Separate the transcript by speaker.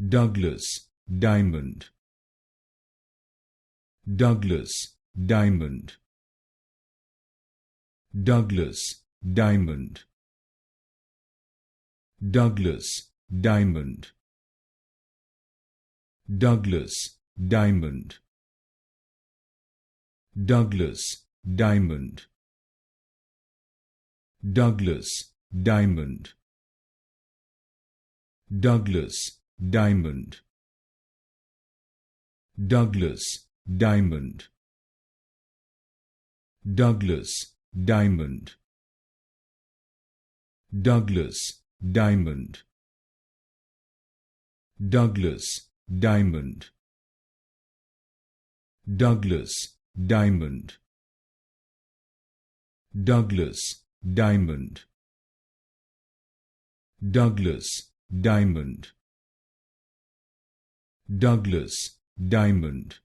Speaker 1: Douglas, diamond. Douglas, diamond. Douglas, diamond. Douglas, diamond. Douglas, diamond. Douglas, diamond. Douglas, diamond. Douglas, diamond. Douglas, diamond. Douglas, diamond. Douglas, diamond. Douglas, diamond. Douglas, diamond. Douglas, diamond. Douglas, diamond. Douglas, diamond.